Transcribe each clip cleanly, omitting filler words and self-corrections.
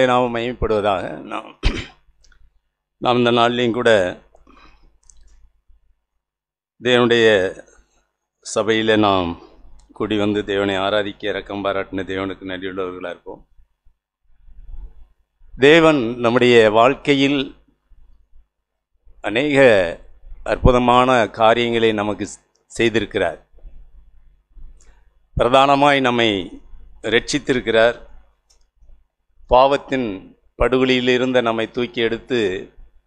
நாமம் மகிமைப்படுவதாக. நாம் இந்த நாள்லையும் கூட தேவனுடைய சபையில் நாம் கூடி வந்து தேவனை ஆராதிக்க இரக்கம் பாராட்டின தேவனுக்கு நன்றியுள்ளவர்களாக இருப்போம். தேவன் நம்முடைய வாழ்க்கையில் அநேக அற்புதமான காரியங்களை நமக்கு செய்திருக்கிறார். பிரதானமாய் நம்மை இரட்சித்திருக்கிறார். பாவத்தின் படுகொலியில் இருந்த நம்மை தூக்கி எடுத்து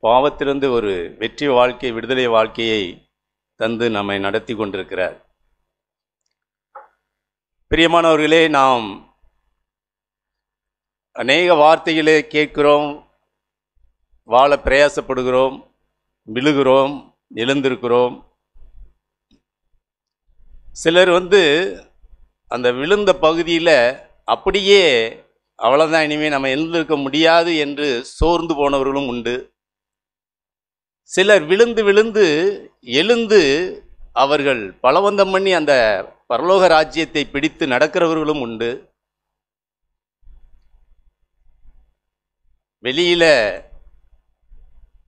பாவத்திலிருந்து ஒரு வெற்றி வாழ்க்கை, விடுதலை வாழ்க்கையை தந்து நம்மை நடத்தி கொண்டிருக்கிறார். பிரியமானவர்களே, நாம் அநேக வார்த்தைகளை கேட்கிறோம், வாழ பிரயாசப்படுகிறோம், விழுகிறோம், எழுந்திருக்கிறோம். சிலர் அந்த விழுந்த பகுதியில் அப்படியே அவ்வளோதான், இனிமேல் நம்ம எழுந்திருக்க முடியாது என்று சோர்ந்து போனவர்களும் உண்டு. சிலர் விழுந்து விழுந்து எழுந்து அவர்கள் பலவந்தம் பண்ணி அந்த பரலோக ராஜ்யத்தை பிடித்து நடக்கிறவர்களும் உண்டு. வெளியில்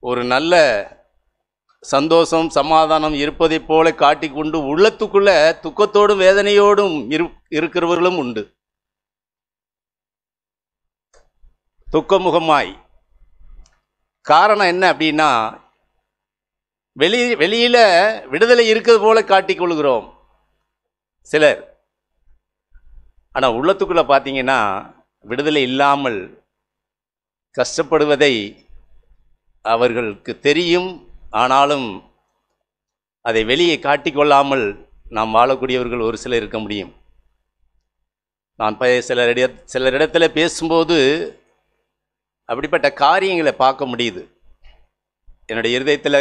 ஒரு நல்ல சந்தோஷம் சமாதானம் இருப்பதை போல காட்டிக்கொண்டு உள்ளத்துக்குள்ள துக்கத்தோடும் வேதனையோடும் இருக்கிறவர்களும் உண்டு. துக்கமுகமாய். காரணம் என்ன அப்படின்னா, வெளியில் விடுதலை இருக்கிறது போல காட்டிக்கொள்கிறோம் சிலர். ஆனால் உள்ளத்துக்குள்ளே பார்த்தீங்கன்னா விடுதலை இல்லாமல் கஷ்டப்படுவதை அவர்களுக்கு தெரியும். ஆனாலும் அதை வெளியே காட்டிக்கொள்ளாமல் நாம் வாழக்கூடியவர்கள் ஒரு சிலர் இருக்க முடியும். நான் சிலரிடத்தில் பேசும்போது அப்படிப்பட்ட காரியங்களை பார்க்க முடியுது. என்னுடைய இருதயத்தில்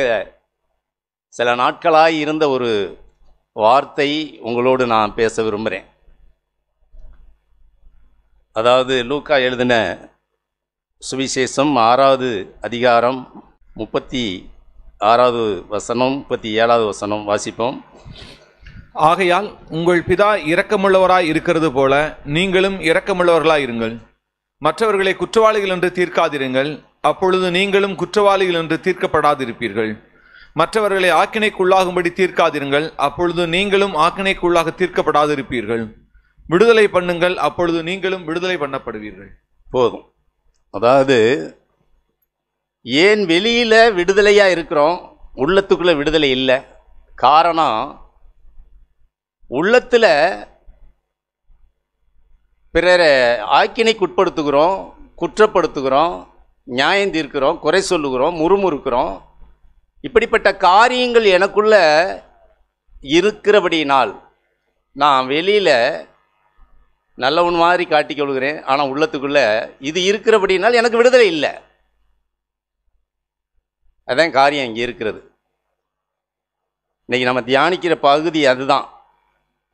சில நாட்களாய் இருந்த ஒரு வார்த்தை உங்களோடு நான் பேச விரும்புகிறேன். அதாவது லூக்கா எழுதின சுவிசேஷம் 6வது அதிகாரம் 36வது வசனம் 37வது வசனம் வாசிப்போம். ஆகையால் உங்கள் பிதா இரக்கமுள்ளவராய் இருக்கிறது போல நீங்களும் இரக்கமுள்ளவர்களாய் இருங்கள். மற்றவர்களை குற்றவாளிகள் என்று தீர்க்காதிருங்கள், அப்பொழுது நீங்களும் குற்றவாளிகள் என்று தீர்க்கப்படாதிருப்பீர்கள். மற்றவர்களை ஆக்கினைக்குள்ளாகும்படி தீர்க்காதிருங்கள், அப்பொழுது நீங்களும் ஆக்கினைக்குள்ளாக தீர்க்கப்படாதிருப்பீர்கள். விடுதலை பண்ணுங்கள், அப்பொழுது நீங்களும் விடுதலை பண்ணப்படுவீர்கள். போதும். அதாவது ஏன் வெளியில் விடுதலையாக இருக்கிறோம், உள்ளத்துக்குள்ளே விடுதலை இல்லை? காரணம், உள்ளத்தில் பிறரை ஆக்கினைக்குட்படுத்துகிறோம், குற்றப்படுத்துகிறோம், நியாயம் தீர்க்கிறோம், குறை சொல்லுகிறோம், முறுமுறுக்கிறோம். இப்படிப்பட்ட காரியங்கள் எனக்குள்ள இருக்கிறபடினால் நான் வெளியில் நல்லவன் மாதிரி காட்டிக்கொள்கிறேன். ஆனால் உள்ளத்துக்குள்ள இது இருக்கிறபடினால் எனக்கு விடுதலை இல்லை. அதான் காரியம் இங்கே இருக்கிறது. இன்னைக்கு நம்ம தியானிக்கிற பகுதி அதுதான்.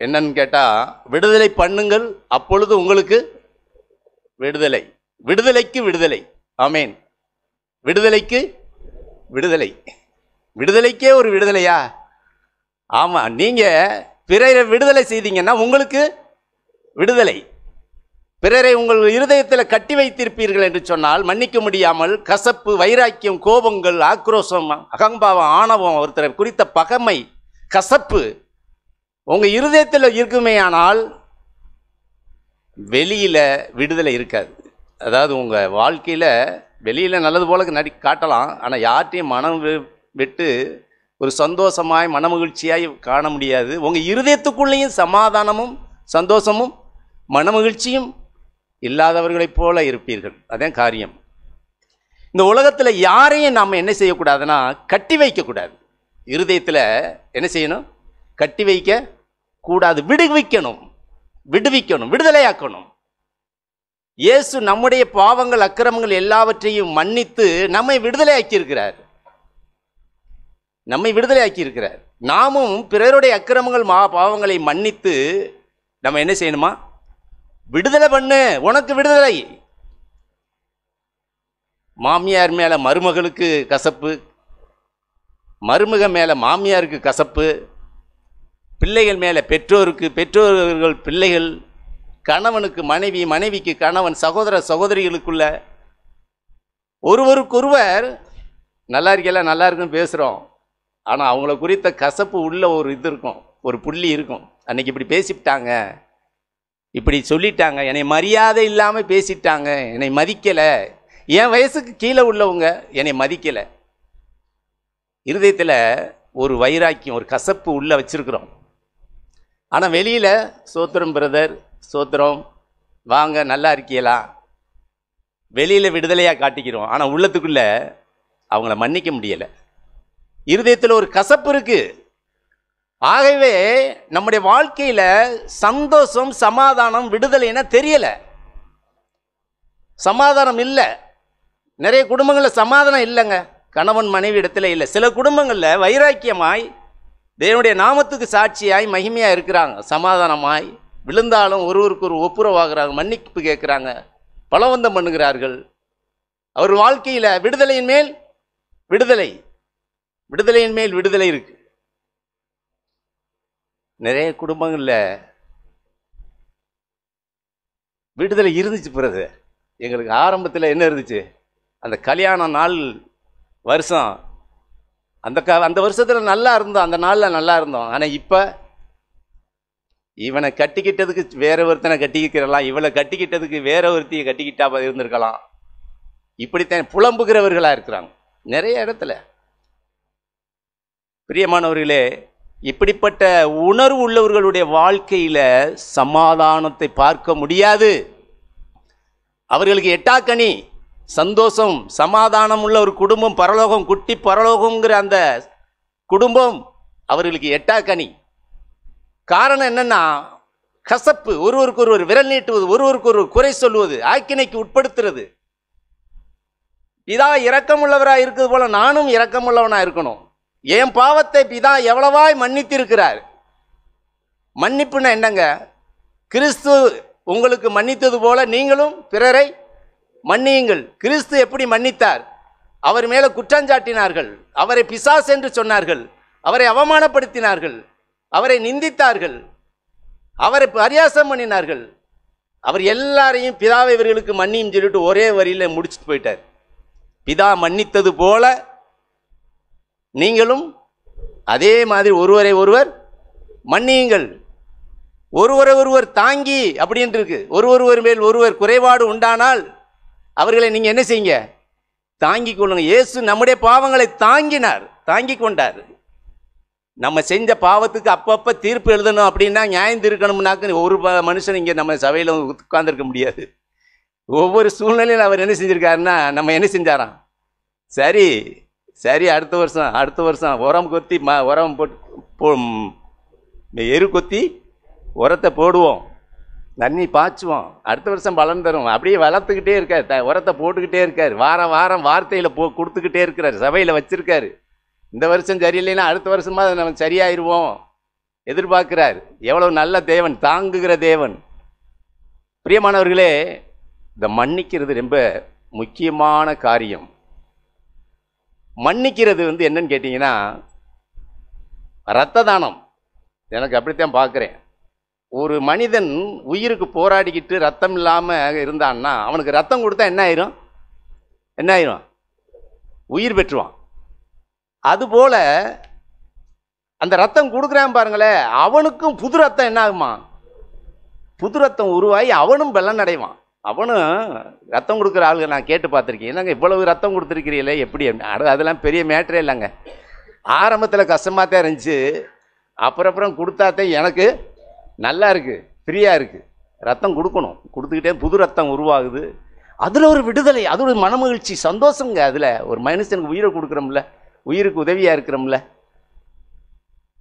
என்னன்னு கேட்டால், விடுதலை பண்ணுங்கள், அப்பொழுது உங்களுக்கு விடுதலை. விடுதலைக்கு விடுதலை. ஆமேன். விடுதலைக்கு விடுதலை. விடுதலைக்கே ஒரு விடுதலையா? ஆமாம். நீங்கள் பிறரை விடுதலை செய்தீங்கன்னா உங்களுக்கு விடுதலை. பிறரை உங்கள் இருதயத்தில் கட்டி வைத்திருப்பீர்கள் என்று சொன்னால், மன்னிக்க முடியாமல் கசப்பு, வைராக்கியம், கோபங்கள், ஆக்ரோஷம், அகம்பாவம், ஆணவம், ஒருத்தரை குறித்த பகைமை, கசப்பு உங்கள் இருதயத்தில் இருக்குமே, ஆனால் வெளியில் விடுதலை இருக்காது. அதாவது உங்கள் வாழ்க்கையில் வெளியில் நல்லது போல காட்டலாம், ஆனால் யார்ட்டையும் மனம் விட்டு ஒரு சந்தோஷமாய் மனமகிழ்ச்சியாய் காண முடியாது. உங்கள் இருதயத்துக்குள்ளேயும் சமாதானமும் சந்தோஷமும் மனமகிழ்ச்சியும் இல்லாதவர்களைப் போல இருப்பீர்கள். அதான் காரியம். இந்த உலகத்தில் யாரையும் நாம் என்ன செய்யக்கூடாதுன்னா, கட்டி வைக்கக்கூடாது. இருதயத்தில் என்ன செய்யணும்? கட்டி வைக்க கூடாது. விடுவிக்கணும், விடுவிக்கணும், விடுதலையாக்கணும். இயேசு நம்முடைய பாவங்கள், அக்கிரமங்கள் எல்லாவற்றையும் மன்னித்து நம்மை விடுதலையாக்கி இருக்கிறார். நம்மை விடுதலையாக்கி இருக்கிறார். நாமும் பிறருடைய அக்கிரமங்கள் பாவங்களை மன்னித்து நம்ம என்ன செய்யணுமா? விடுதலை பண்ணு, உனக்கு விடுதலை. மாமியார் மேலே மருமகளுக்கு கசப்பு, மருமக மேலே மாமியாருக்கு கசப்பு, பிள்ளைகள் மேலே பெற்றோருக்கு, பெற்றோர்கள் பிள்ளைகள், கணவனுக்கு மனைவி, மனைவிக்கு கணவன், சகோதர சகோதரிகளுக்குள்ள ஒருவருக்கொருவர் நல்லா இருக்கல நல்லா இருக்குன்னு பேசுகிறோம், ஆனால் அவங்கள குறித்த கசப்பு உள்ள ஒரு இது இருக்கும், ஒரு புள்ளி இருக்கும். அன்னைக்கு இப்படி பேசிவிட்டாங்க, இப்படி சொல்லிட்டாங்க, என்னை மரியாதை இல்லாமல் பேசிட்டாங்க, என்னை மதிக்கலை, என் வயசுக்கு கீழே உள்ளவங்க என்னை மதிக்கலை. இருதயத்தில் ஒரு வைராக்கியம், ஒரு கசப்பு உள்ளே வச்சிருக்கிறோம். ஆனால் வெளியில் சோத்திரம் பிரதர், சோத்திரம், வாங்க நல்லா இருக்கீங்களா, வெளியில் விடுதலையாக காட்டிக்கிறோம். ஆனால் உள்ளத்துக்குள்ளே அவங்கள மன்னிக்க முடியலை. இருதயத்தில் ஒரு கசப்பு இருக்கு. ஆகவே நம்முடைய வாழ்க்கையில் சந்தோஷம், சமாதானம், விடுதலைன்னா தெரியலை. சமாதானம் இல்லை. நிறைய குடும்பங்களில் சமாதானம் இல்லைங்க, கணவன் மனைவி இடத்துல இல்லை. சில குடும்பங்களில் வைராக்கியமாய் தேவனுடைய நாமத்துக்கு சாட்சியாய் மகிமையாக இருக்கிறாங்க, சமாதானமாய் விழுந்தாலும் ஒருவருக்கு ஒரு ஒப்புரவாகிறாங்க, மன்னிப்பு கேட்குறாங்க, பலவந்தம் பண்ணுகிறார்கள். அவர் வாழ்க்கையில் விடுதலையின் மேல் விடுதலை, விடுதலையின் மேல் விடுதலை இருக்கு. நிறைய குடும்பங்களில் விடுதலை இருந்துச்சு. பிறகு எங்களுக்கு ஆரம்பத்தில் என்ன இருந்துச்சு, அந்த கல்யாண நாள் வருஷம், அந்த வருஷத்தில் நல்லா இருந்தோம், அந்த நாளில் நல்லா இருந்தோம். ஆனால் இப்போ இவனை கட்டிக்கிட்டதுக்கு வேற ஒருத்தனை கட்டிக்கிறலாம், இவளை கட்டிக்கிட்டதுக்கு வேற ஒருத்தையை கட்டிக்கிட்டா இருந்திருக்கலாம், இப்படித்தான் புலம்புகிறவர்களாக இருக்கிறாங்க நிறைய இடத்துல. பிரியமானவர்களே, இப்படிப்பட்ட உணர்வு உள்ளவர்களுடைய வாழ்க்கையில் சமாதானத்தை பார்க்க முடியாது. அவர்களுக்கு எட்டாக்கனி சந்தோஷம், சமாதானம் உள்ள ஒரு குடும்பம், பரலோகம், குட்டி பரலோகங்கிற அந்த குடும்பம் அவர்களுக்கு எட்டாக்கனி. காரணம் என்னன்னா, கசப்பு, ஒருவருக்கு ஒருவர் விரல் நீட்டுவது, ஒருவருக்கு ஒரு குறை சொல்வது, ஆக்கினைக்கு உட்படுத்துறது. பிதா இரக்கமுள்ளவராக இருக்கிறது போல நானும் இரக்கமுள்ளவனாக இருக்கணும். என் பாவத்தை பிதா எவ்வளவாய் மன்னித்திருக்கிறார். மன்னிப்புன்னா என்னங்க, கிறிஸ்து உங்களுக்கு மன்னித்தது போல நீங்களும் பிறரை மன்னியுங்கள். கிறிஸ்து எப்படி மன்னித்தார்? அவர் மேலே குற்றஞ்சாட்டினார்கள், அவரை பிசாசு என்று சொன்னார்கள், அவரை அவமானப்படுத்தினார்கள், அவரை நிந்தித்தார்கள், அவரை பரியாசம் பண்ணினார்கள். அவர் எல்லாரையும் பிதாவை இவர்களுக்கு மன்னியும் சொல்லிட்டு ஒரே வரியில் முடிச்சுட்டு போயிட்டார். பிதா மன்னித்தது போல நீங்களும் அதே மாதிரி ஒருவரை ஒருவர் மன்னியுங்கள். ஒருவரை ஒருவர் தாங்கி அப்படின்னு இருக்கு. ஒருவர் மேல் ஒருவர் குறைபாடு உண்டானால் அவர்களை நீங்க என்ன செய்யுங்க, தாங்கிக் கொள்ளுங்க. இயேசு நம்முடைய பாவங்களை தாங்கினார், தாங்கி கொண்டார். நம்ம செஞ்ச பாவத்துக்கு அப்பப்போ தீர்ப்பு எழுதணும் அப்படின்னா, நியாயம் இருக்கணும்னாக்க ஒரு மனுஷன் இங்கே நம்ம சபையில் உட்கார்ந்துருக்க முடியாது. ஒவ்வொரு சூழ்நிலையில் அவர் என்ன செஞ்சிருக்காருன்னா, நம்ம என்ன செஞ்சாராம், சரி சரி அடுத்த வருஷம் உரம் கொத்தி உரம் போட்டு எரு கொத்தி உரத்தை போடுவோம், தண்ணி பாய்ச்சுவோம், அடுத்த வருஷம் பலன் தரும். அப்படியே வளர்த்துக்கிட்டே இருக்கார், உரத்தை போட்டுக்கிட்டே இருக்கார், வாரம் வாரம் வார்த்தையில் கொடுத்துக்கிட்டே இருக்கிறார், சபையில் வச்சிருக்காரு. இந்த வருஷம் சரியில்லைன்னா அடுத்த வருஷமா நம்ம சரியாயிருவோம் எதிர்பார்க்கிறார். எவ்வளவு நல்ல தேவன், தாங்குகிற தேவன். பிரியமானவர்களே, இந்த மன்னிக்கிறது ரொம்ப முக்கியமான காரியம். மன்னிக்கிறது என்னன்னு கேட்டிங்கன்னா, இரத்த தானம். எனக்கு அப்படித்தான் பார்க்குறேன். ஒரு மனிதன் உயிருக்கு போராடிக்கிட்டு ரத்தம் இல்லாமல் இருந்தான்னா, அவனுக்கு ரத்தம் கொடுத்தா என்ன ஆயிரும், உயிர் பெற்றுவான். அதுபோல் அந்த ரத்தம் கொடுக்குறான் பாருங்களேன், அவனுக்கும் புது ரத்தம் என்ன ஆகுமா, புது ரத்தம் உருவாகி அவனும் பலன் அடைவான். அவனும் ரத்தம் கொடுக்குற ஆளுங்க நான் கேட்டு பார்த்துருக்கேன். என்னங்க இவ்வளவு ரத்தம் கொடுத்துருக்கிறீங்களே எப்படி? அதெல்லாம் பெரிய மேட்டரே இல்லைங்க. ஆரம்பத்தில் கஷ்டமாக தான் இருந்துச்சு, அப்புறம் கொடுத்தாத்தான் எனக்கு நல்லா இருக்குது, ஃப்ரீயாக இருக்குது. ரத்தம் கொடுக்கணும், கொடுத்துக்கிட்டே புது ரத்தம் உருவாகுது. அதில் ஒரு விடுதலை, அது ஒரு மனமகிழ்ச்சி, சந்தோஷங்க. அதில் ஒரு மனுஷனுக்கு உயிரை கொடுக்குறோம்ல, உயிருக்கு உதவியாக இருக்கிறோம்ல.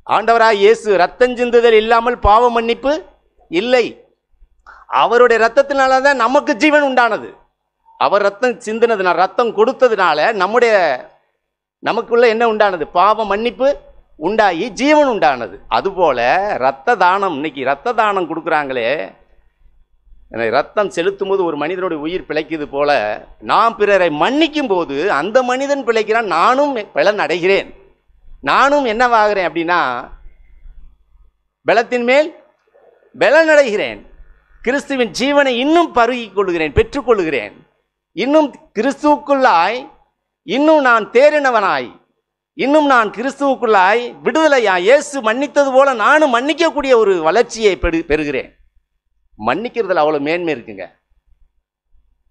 ஆண்டவராக இயேசு ரத்தம் சிந்துதல் இல்லாமல் பாவ மன்னிப்பு இல்லை. அவருடைய ரத்தத்தினால தான் நமக்கு ஜீவன் உண்டானது. அவர் ரத்தம் சிந்தினதுனால, ரத்தம் கொடுத்ததுனால நமக்குள்ள என்ன உண்டானது, பாவ மன்னிப்பு உண்டாகி ஜீவன் உண்டானது. அதுபோல இரத்த தானம், இன்னைக்கு இரத்த தானம் கொடுக்குறாங்களே, ரத்தம் செலுத்தும் போது ஒரு மனிதனுடைய உயிர் பிழைக்குது போல, நாம் பிறரை மன்னிக்கும் போது அந்த மனிதன் பிழைக்கிறான், நானும் பலன் அடைகிறேன். நானும் என்னவாகிறேன் அப்படின்னா, பலத்தின் மேல் பலன் அடைகிறேன். கிறிஸ்துவின் ஜீவனை இன்னும் பருகிக் கொள்கிறேன், பெற்றுக்கொள்கிறேன். இன்னும் கிறிஸ்துவுக்குள்ளாய், இன்னும் நான் தேறினவனாய், இன்னும் நான் கிறிஸ்துவுக்குள்ளாய் விடுதலையா, இயேசு மன்னித்தது போல நானும் மன்னிக்கக்கூடிய ஒரு வளர்ச்சியை பெறுகிறேன். மன்னிக்கிறதுல அவ்வளவு மேன்மை இருக்குங்க.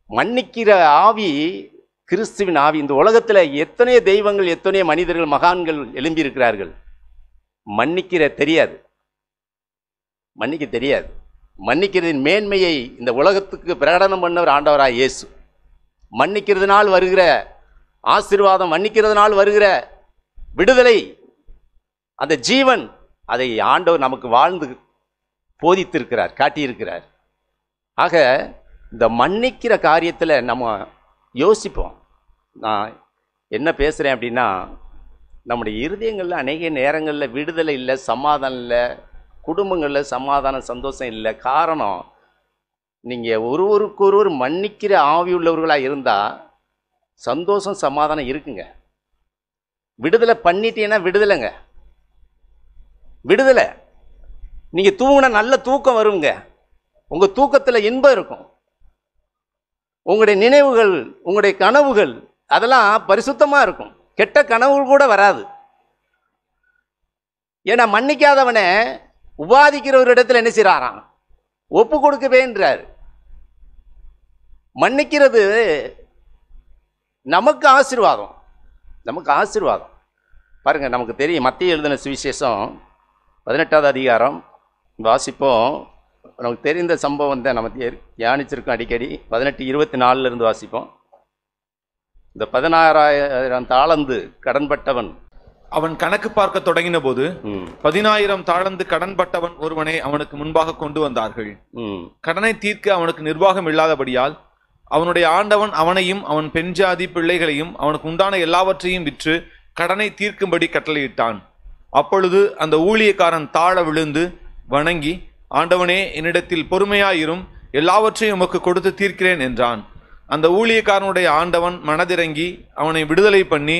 மன்னிக்கிற ஆவி கிறிஸ்துவின் ஆவி. இந்த உலகத்தில் எத்தனையோ தெய்வங்கள், எத்தனையோ மனிதர்கள், மகான்கள் எழும்பி இருக்கிறார்கள். மன்னிக்கிற தெரியாது, மன்னிக்க தெரியாது. மன்னிக்கிறதின் மேன்மையை இந்த உலகத்துக்கு பிரகடனம் பண்ணவர் ஆண்டவராய் இயேசு. மன்னிக்கிறதுனால் வருகிற ஆசீர்வாதம், மன்னிக்கிறதுனால் வருகிற விடுதலை, அந்த ஜீவன், அதை ஆண்டவர் நமக்கு வாழ்ந்து போதித்திருக்கிறார், காட்டியிருக்கிறார். ஆக இந்த மன்னிக்கிற காரியத்தில் நம்ம யோசிப்போம். நான் என்ன பேசுகிறேன் அப்படின்னா, நம்முடைய இருதயங்களில் அநேக நேரங்களில் விடுதலை இல்லை, சமாதானம் இல்லை, குடும்பங்களில் சமாதானம் சந்தோஷம் இல்லை. காரணம், நீங்கள் ஒருவருக்கொருவர் மன்னிக்கிற ஆவி உள்ளவர்களாக இருந்தால் சந்தோஷம் சமாதானம் இருக்குங்க. விடுதலை பண்ணிட்டீங்கன்னா விடுதலைங்க, விடுதலை. நீங்கள் தூங்கினா நல்ல தூக்கம் வருங்க, உங்கள் தூக்கத்தில் இன்பம் இருக்கும். உங்களுடைய நினைவுகள், உங்களுடைய கனவுகள் அதெல்லாம் பரிசுத்தமாக இருக்கும். கெட்ட கனவுகள் கூட வராது. ஏன்னா மன்னிக்காதவனை உபாதிக்கிற ஒரு இடத்துல என்ன செய்கிறாராம், ஒப்பு கொடுக்கவேன்றார். மன்னிக்கிறது நமக்கு ஆசீர்வாதம், நமக்கு ஆசீர்வாதம். பாருங்க, நமக்கு தெரியும் மத்திய எழுதின சுவிசேஷம் 18வது அதிகாரம் வாசிப்போம். நமக்கு தெரிந்த சம்பவம் தான், நம்ம தியானிச்சிருக்கோம் அடிக்கடி. 18:24 வாசிப்போம். இந்த 16,000 தாளந்து கடன்பட்டவன் அவன் கணக்கு பார்க்க தொடங்கின போது 10,000 தாளந்து கடன்பட்டவன் ஒருவனை அவனுக்கு முன்பாக கொண்டு வந்தார்கள். கடனை தீர்க்க அவனுக்கு நிர்வாகம் இல்லாதபடியால் அவனுடைய ஆண்டவன் அவனையும் அவன் பெண் ஜாதி பிள்ளைகளையும் அவனுக்கு உண்டான எல்லாவற்றையும் விற்று கடனை தீர்க்கும்படி கட்டளையிட்டான். அப்பொழுது அந்த ஊழியக்காரன் தாழ விழுந்து வணங்கி, ஆண்டவனே, என்னிடத்தில் பொறுமையாயிரும், எல்லாவற்றையும் உமக்கு கொடுத்து தீர்க்கிறேன் என்றான். அந்த ஊழியக்காரனுடைய ஆண்டவன் மனதிறங்கி அவனை விடுதலை பண்ணி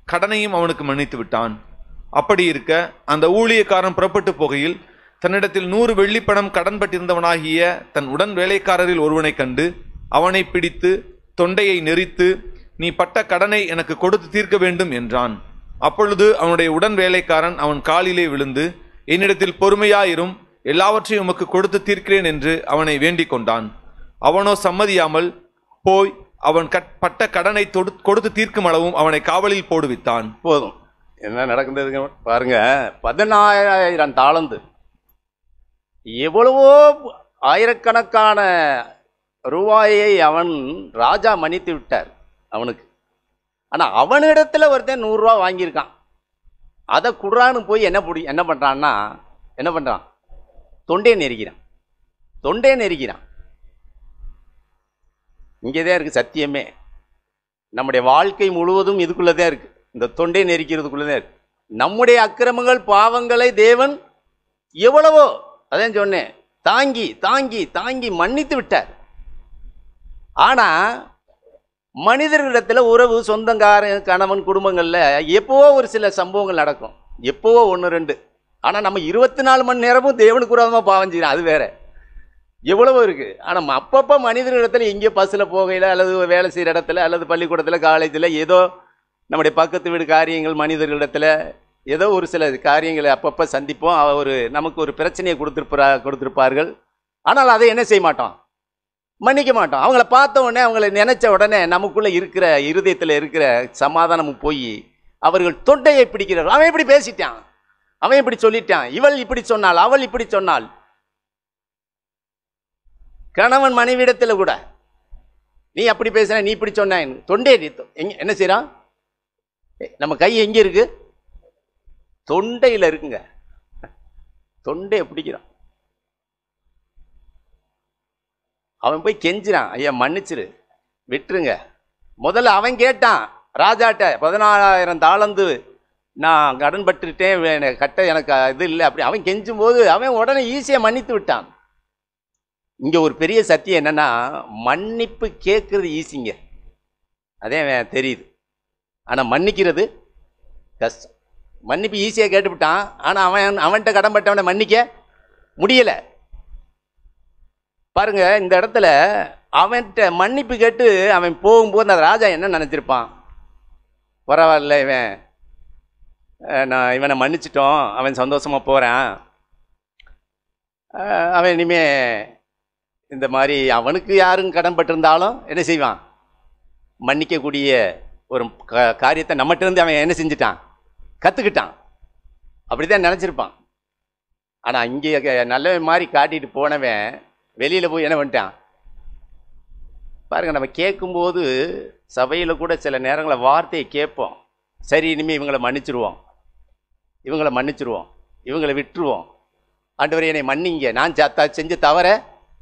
கடனையும் அவனுக்கு மன்னித்து விட்டான். அப்படி இருக்க அந்த ஊழியக்காரன் புறப்பட்டு போகையில் தன்னிடத்தில் 100 வெள்ளிப்பணம் கடன்பட்டிருந்தவனாகிய தன் உடன் வேலைக்காரரில் ஒருவனை கண்டு அவனை பிடித்து தொண்டையை நெரித்து, நீ பட்ட கடனை எனக்கு கொடுத்து தீர்க்க வேண்டும் என்றான். அப்பொழுது அவனுடைய உடன் வேலைக்காரன் அவன் காலிலே விழுந்து, என்னிடத்தில் பொறுமையாயிரும், எல்லாவற்றையும் உமக்கு கொடுத்து தீர்க்கிறேன் என்று அவனை வேண்டிக் கொண்டான். அவனோ சம்மதியாமல் போய் அவன் பட்ட கடனை கொடுத்து தீர்க்கும் அளவும் அவனை காவலில் போடுவித்தான். போதும், என்ன நடக்குது பாருங்க. 14,000 தாளந்து, எவ்வளவோ ஆயிரக்கணக்கான ரூபாயை அவன் ராஜா மன்னித்து விட்டார் அவனுக்கு. ஆனால் அவனிடத்துல ஒருத்தன் 100 ரூபா வாங்கியிருக்கான். அதை குடுறான்னு போய் என்ன பண்ணுறான்னா, என்ன பண்ணுறான், தொண்டையை நெருக்கிறான், தொண்டையை நெருக்கிறான். இங்கே தான் இருக்குது சத்தியமே. நம்முடைய வாழ்க்கை முழுவதும் இதுக்குள்ளே தான் இருக்குது, இந்த தொண்டையை நெருக்கிறதுக்குள்ளே தான் இருக்குது. நம்முடைய அக்கிரமங்கள் பாவங்களை தேவன் எவ்வளவோ, அதான் சொன்னேன், தாங்கி தாங்கி தாங்கி மன்னித்து விட்டார். ஆனால் மனிதர்களிடத்தில் உறவு, சொந்தக்காரன், கணவன், குடும்பங்களில் எப்போவோ ஒரு சில சம்பவங்கள் நடக்கும், எப்போவோ 1-2. ஆனால் நம்ம 24 மணி நேரமும் தேவனுக்கு விரோதமாக பாவம் செய்யணும், அது வேற. எவ்வளவோ இருக்குது. ஆனால் அப்பப்போ மனிதர்களிடத்தில் எங்கேயோ பஸ்ஸில் போகையில் அல்லது வேலை செய்கிற இடத்துல அல்லது பள்ளிக்கூடத்தில் காலேஜில் ஏதோ நம்முடைய பக்கத்து வீடு காரியங்கள், மனிதர்களிடத்தில் ஏதோ ஒரு சில காரியங்களை அப்பப்போ சந்திப்போம். நமக்கு ஒரு பிரச்சனையை கொடுத்துருப்பார்கள். ஆனால் அதை என்ன செய்ய மாட்டோம், மன்னிக்க மாட்டோம். அவங்கள பார்த்த உடனே, அவங்கள நினைச்ச உடனே நமக்குள்ளே இருக்கிற இருதயத்தில் இருக்கிற சமாதானமும் போய் அவர்கள் தொண்டையை பிடிக்கிறார்கள். அவன் இப்படி பேசிட்டான், அவன் இப்படி சொல்லிட்டான், இவள் இப்படி சொன்னாள், அவள் இப்படி சொன்னாள். கணவன் மனைவியிடத்தில் கூட நீ அப்படி பேசுன, நீ இப்படி சொன்ன, தொண்டை என்ன செய்யறான், நம்ம கை எங்க இருக்கு, தொண்டையில் இருக்குங்க, தொண்டையை பிடிக்கிறான். அவன் போய் கெஞ்சிறான், ஐயா மன்னிச்சிரு, விட்டுருங்க. முதல்ல அவன் கேட்டான் ராஜாட்ட, 14,000 தாளந்து நான் கடன் பட்டுட்டேன், கட்ட எனக்கு இது இல்லை அப்படி. அவன் கெஞ்சும் போது அவன் உடனே ஈஸியாக மன்னித்து விட்டான். இங்கே ஒரு பெரிய சத்தியம் என்னன்னா, மன்னிப்பு கேட்கறது ஈஸிங்க, அதே தெரியுது. ஆனால் மன்னிக்கிறது கஷ்டம். மன்னிப்பு ஈஸியாக கேட்டுவிட்டான், ஆனால் அவன்கிட்ட கடன்பட்டவனை மன்னிக்க முடியலை. பாருங்க, இந்த இடத்துல அவன்கிட்ட மன்னிப்பு கேட்டு அவன் போகும்போது அந்த ராஜா என்ன நினச்சிருப்பான், பரவாயில்ல இவனை மன்னிச்சிட்டோம், அவன் சந்தோஷமாக போகிறான், அவன் இனிமே இந்த மாதிரி அவனுக்கு யாரும் கடன் பட்டிருந்தாலும் என்ன செய்வான், மன்னிக்கக்கூடிய ஒரு காரியத்தை நம்மகிட்ட இருந்து அவன் என்ன செஞ்சிட்டான், கற்றுக்கிட்டான். அப்படி தான் நினச்சிருப்பான். ஆனால் இங்கே நல்லவன் மாதிரி காட்டிட்டு போனவன் வெளியில் போய் என்ன பண்ணிட்டான் பாருங்கள். நம்ம கேட்கும்போது சபையில் கூட சில நேரங்களில் வார்த்தையை கேட்போம், சரி இனிமேல் இவங்களை மன்னிச்சிருவோம், இவங்களை விட்டுருவோம், ஆண்டவரே என்னை மன்னிங்க, நான் செஞ்ச தவற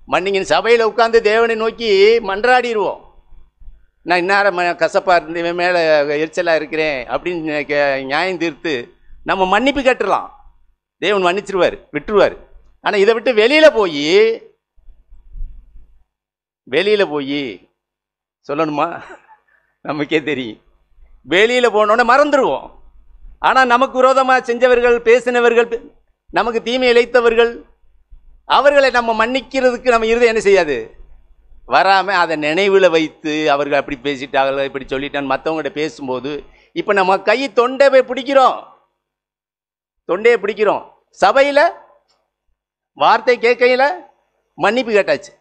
மன்னிங்கன்னு சபையில் உட்காந்து தேவனை நோக்கி மன்றாடிடுவோம். நான் இன்னார கசப்பாக இருந்து இவன் மேலே எரிச்சலாக இருக்கிறேன் அப்படின்னு நியாயம் தீர்த்து நம்ம மன்னிப்பு கேட்டுடலாம், தேவன் மன்னிச்சிருவார், விட்டுருவார். ஆனால் இதை விட்டு வெளியில் போய் சொல்லணுமா, நமக்கே தெரியும், வெளியில் போனோன்னே மறந்துடுவோம். ஆனால் நமக்கு விரோதமாக செஞ்சவர்கள், பேசினவர்கள், நமக்கு தீமை இழைத்தவர்கள், அவர்களை நம்ம மன்னிக்கிறதுக்கு நம்ம இருதயம் என்ன செய்யாது, வராமல் அதை நினைவில் வைத்து அவர்கள் அப்படி பேசிட்டாங்க இப்படி சொல்லிட்டான்னு மற்றவங்கள்ட்ட பேசும்போது இப்போ நம்ம கை தொண்டையை பிடிக்கிறோம். சபையில் வார்த்தை கேட்கையில் மன்னிப்பு கேட்டாச்சு,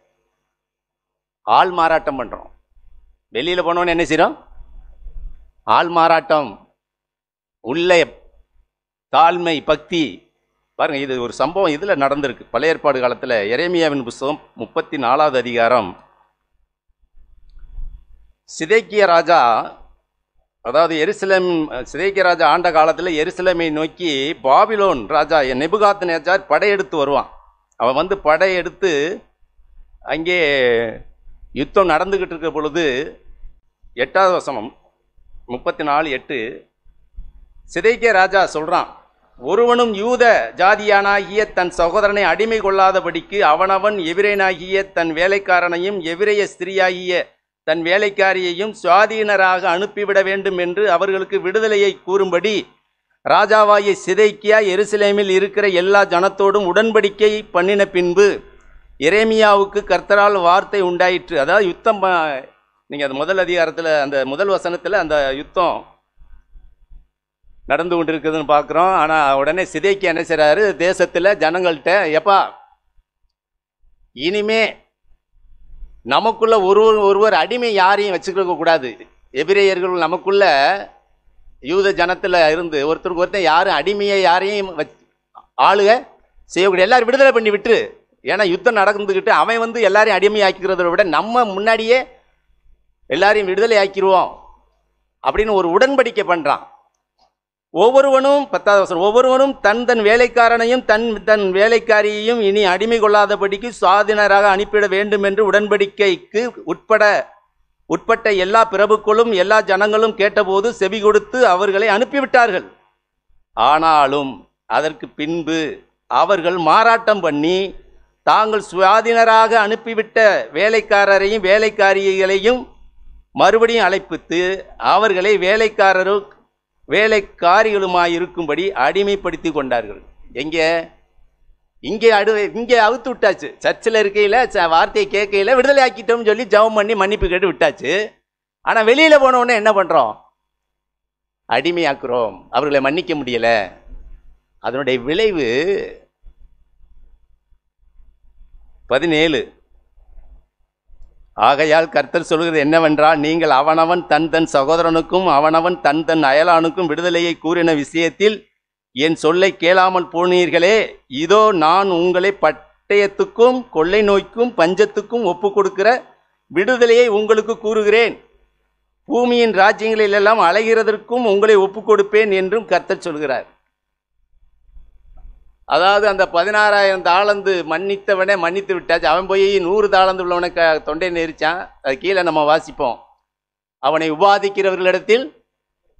ஆள் மாறாட்டம் பண்ணுறோம். வெளியில் போனோன்னு என்ன செய்கிறோம், ஆள் மாறாட்டம், உள்ள தாழ்மை, பக்தி. பாருங்கள், இது ஒரு சம்பவம் இதில் நடந்திருக்கு. பழைய ஏற்பாடு காலத்தில் எரேமியாவின் புஸ்தகம் 34வது அதிகாரம். சிதேக்கியா ராஜா, அதாவது சிதேக்கியா ராஜா ஆண்ட காலத்தில் எருசலேமை நோக்கி பாபிலோன் ராஜா நெபுகாத்நேச்சார் படையெடுத்து வருவான். அவன் வந்து படையெடுத்து அங்கே யுத்தம் நடந்துக்கிட்டு இருக்க பொழுது 8வது வசனம் 34:8 சிதேக்கியா ராஜா சொல்கிறான், ஒருவனும் யூத ஜாதியானாகிய தன் சகோதரனை அடிமை கொள்ளாதபடிக்கு அவனவன் எபிரேனாகிய தன் வேலைக்காரனையும் எபிரேய ஸ்திரீயாகிய தன் வேலைக்காரியையும் சுவாதீனராக அனுப்பிவிட வேண்டும் என்று அவர்களுக்கு விடுதலையை கூறும்படி ராஜாவாகிய சிதேக்கியா எருசலேமில் இருக்கிற எல்லா ஜனத்தோடும் உடன்படிக்கை பண்ணின பின்பு எரேமியாவுக்கு கர்த்தரால் வார்த்தை உண்டாயிற்று. அதாவது யுத்தம், நீங்கள் அது முதல் அதிகாரத்தில் அந்த முதல் வசனத்தில் அந்த யுத்தம் நடந்து கொண்டிருக்குதுன்னு பார்க்குறோம். ஆனால் உடனே சிதேக்கியா என்ன செய்கிறாரு, தேசத்தில் ஜனங்கள்கிட்ட, எப்பா இனிமே நமக்குள்ள ஒருவர் அடிமை யாரையும் வச்சுக்க கூடாது, எபிரேயர்கள் நமக்குள்ள யூத ஜனத்தில் இருந்து ஒருத்தருக்கு ஒருத்தர் யாரும் அடிமையை யாரையும் ஆளுக செய்யக்கூடிய, எல்லாரும் விடுதலை பண்ணி விட்டு, ஏன்னா யுத்தம் நடந்துக்கிட்டு அவன் வந்து எல்லாரையும் அடிமை ஆக்கிக்கிறத விட நம்ம முன்னாடியே எல்லாரையும் விடுதலை ஆக்கிடுவோம் அப்படின்னு ஒரு உடன்படிக்கை பண்ணுறான். ஒவ்வொருவனும் 10வது வசனம், ஒவ்வொருவனும் தன் வேலைக்காரனையும் தன் வேலைக்காரியையும் இனி அடிமை கொள்ளாதபடிக்கு சுவாதீனராக அனுப்பிட வேண்டும் என்று உடன்படிக்கைக்கு உட்பட்ட எல்லா பிரபுக்களும் எல்லா ஜனங்களும் கேட்டபோது செவி கொடுத்து அவர்களை அனுப்பிவிட்டார்கள். ஆனாலும் அதற்கு பின்பு அவர்கள் மாறாட்டம் பண்ணி தாங்கள் சுவாதீனராக அனுப்பிவிட்ட வேலைக்காரரையும் வேலைக்காரிகளையும் மறுபடியும் அழைப்பித்து அவர்களை வேலைக்காரிகளுமாயிருக்கும்படி அடிமைப்படுத்தி கொண்டார்கள். இங்கே அவுத்து விட்டாச்சு. சர்ச்சில் இருக்கையில் வார்த்தையை கேட்கையில் விடுதலை ஆக்கிட்டோம்னு சொல்லி ஜெபம் பண்ணி மன்னிப்பு கேட்டு விட்டாச்சு. ஆனால் வெளியில் போனவுடனே என்ன பண்ணுறோம், அடிமையாக்குறோம், அவர்களை மன்னிக்க முடியலை. அதனுடைய விளைவு 17, ஆகையால் கர்த்தர் சொல்கிறது என்னவென்றால், நீங்கள் அவனவன் தன் சகோதரனுக்கும் அவனவன் தன் அயலானுக்கும் விடுதலையை கூறின விஷயத்தில் என் சொல்லை கேளாமல் போனீர்களே, இதோ நான் உங்களை பட்டயத்துக்கும் கொள்ளை நோய்க்கும் பஞ்சத்துக்கும் ஒப்பு கொடுக்கிற விடுதலையை உங்களுக்கு கூறுகிறேன். பூமியின் ராஜ்யங்களிலெல்லாம் அலைகிறதற்கும் உங்களை ஒப்பு கொடுப்பேன் என்றும் கர்த்தர் சொல்கிறார். அதாவது அந்த 16,000 தாளந்து மன்னித்தவனே மன்னித்து விட்டாச்சு. அவன் போய் 100 தாளந்து உள்ளவனை தொண்டை நெரிச்சான். அது கீழே நம்ம வாசிப்போம், அவனை உபாதிக்கிறவர்களிடத்தில்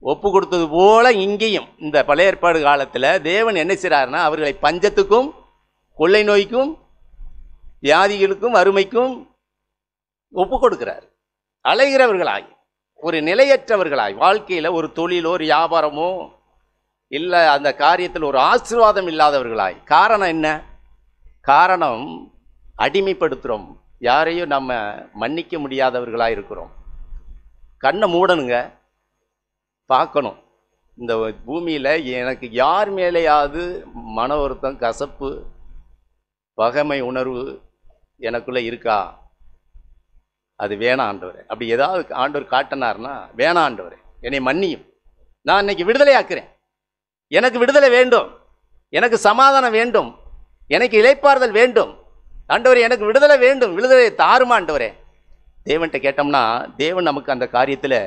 ஒப்பு கொடுத்தது போல இங்கேயும் இந்த பழைய ஏற்பாடு காலத்தில் தேவன் என்ன செய்கிறார்னா, அவர்களை பஞ்சத்துக்கும் கொள்ளை நோய்க்கும் வியாதிகளுக்கும் வறுமைக்கும் ஒப்பு கொடுக்கிறார். அலைகிறவர்களாய், ஒரு நிலையற்றவர்களாய், வாழ்க்கையில் ஒரு தொழிலோ ஒரு வியாபாரமோ இல்லை அந்த காரியத்தில் ஒரு ஆசீர்வாதம் இல்லாதவர்களாய். காரணம் என்ன? காரணம் அடிமைப்படுத்துகிறோம். யாரையும் நம்ம மன்னிக்க முடியாதவர்களாக இருக்கிறோம். கண்ணை மூடணுங்க, பார்க்கணும். இந்த பூமியில் எனக்கு யார் மேலேயாவது மன வருத்தம், கசப்பு, பகைமை உணர்வு எனக்குள்ளே இருக்கா? அது வேணாம் ஆண்டவரே. அப்படி ஏதாவது ஆண்டவர் காட்டினார்னா, வேணாம் ஆண்டவரே, என்னை மன்னியும், நான் இன்னைக்கு விடுதலை ஆக்குறேன், எனக்கு விடுதலை வேண்டும், எனக்கு சமாதானம் வேண்டும், எனக்கு இளைப்பாறுதல் வேண்டும் ஆண்டவரே, எனக்கு விடுதலை வேண்டும், விடுதலை தாருமா ஆண்டவரே. தேவன்கிட்ட கேட்டோம்னா தேவன் நமக்கு அந்த காரியத்தில்